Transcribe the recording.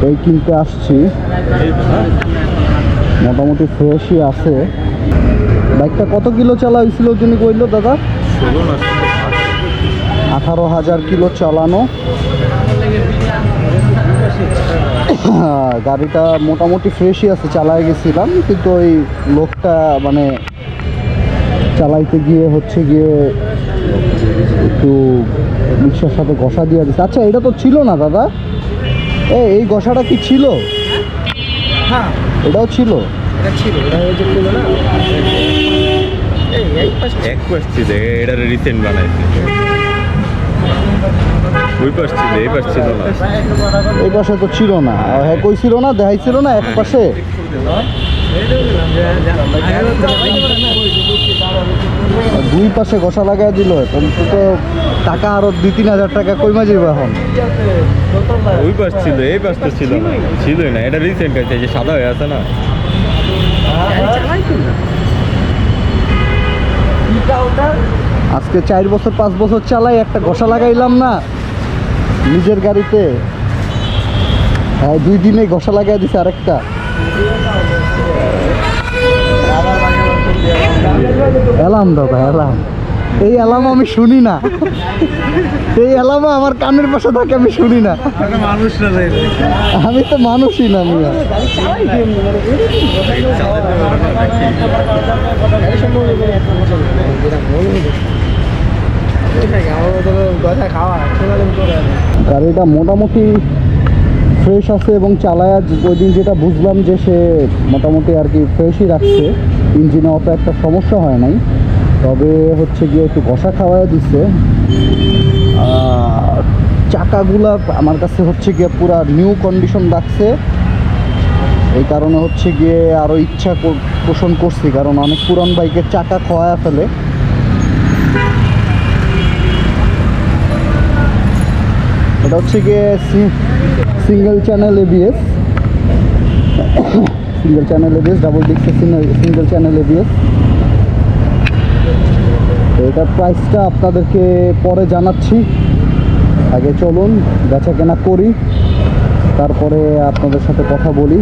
এই কিনতে আসছি, মোটামুটি ফ্রেশই আছে। বাইকটা কত কিলো চালা হয়েছিল যিনি কইল দাদা? 18,000 কিলো চালানো। গাড়িটা মোটামুটি ফ্রেশই আছে, চালায় গেছিলাম, কিন্তু ওই লোকটা মানে চালাইতে গিয়ে হচ্ছে গিয়ে একটু রিক্সার সাথে ঘষা দিয়ে দিচ্ছে। আচ্ছা, এটা তো ছিল না দাদা, এই ঘষাটা কি ছিল? হ্যাঁ, এটাও ছিল। এটা ছিল, এটা ওই যে ছিল না, এই পাশ ছিল, এটা রিসেন্ট বানাইছে। ওই পাশ ছিল, এই পাশ ছিল না। এই পাশে তো ছিল না। হ্যাঁ, কই ছিল না, দেখাইছিল না এক পাশে। দুই পাশে ঘষা লাগাই দিল, তো টাকা আরো 2-3 হাজার টাকা কইমা যাবে এখন। ওই পাশ ছিল, এই পাশ তো ছিল না, ছিলই না। এটা রিসেন্ট আছে, যে সাদা হয়ে আছে না। আজকে 4 বছর 5 বছর চালাই, একটা ঘষা লাগাইলাম না নিজের গাড়িতে। হ্যাঁ, 2 দিনে ঘষা লাগাই দিছে আরেকটা। এলাম দাদা, এলাম। এই এলাম আমি শুনি না, এই এলামও আমার কানের পাশে থাকে, আমি শুনি না। মানুষ না, আমি তো মানুষই না মিয়া। গাড়িটা মোটামুটি ফ্রেশ আছে এবং চালায় ওই দিন যেটা বুঝলাম যে সে মোটামুটি আর কি ফ্রেশই রাখছে, ইঞ্জিনে অত একটা সমস্যা হয় নাই। তবে হচ্ছে গিয়ে একটু ঘষা খাওয়ায় দিচ্ছে। চাকাগুলা আমার কাছে হচ্ছে গিয়ে পুরা নিউ কন্ডিশন রাখছে, এই কারণে হচ্ছে গিয়ে আরও ইচ্ছা পোষণ করছি, কারণ অনেক পুরান বাইকের চাকা খোয়া ফেলে। এটা হচ্ছে গিয়ে সিঙ্গেল চ্যানেল এবিএস, ডাবল ডিস্কের সিঙ্গেল চ্যানেল এবিএস। এটার প্রাইসটা আপনাদেরকে পরে জানাচ্ছি, আগে চলুন বেচা কেনা করি, তারপরে আপনাদের সাথে কথা বলি।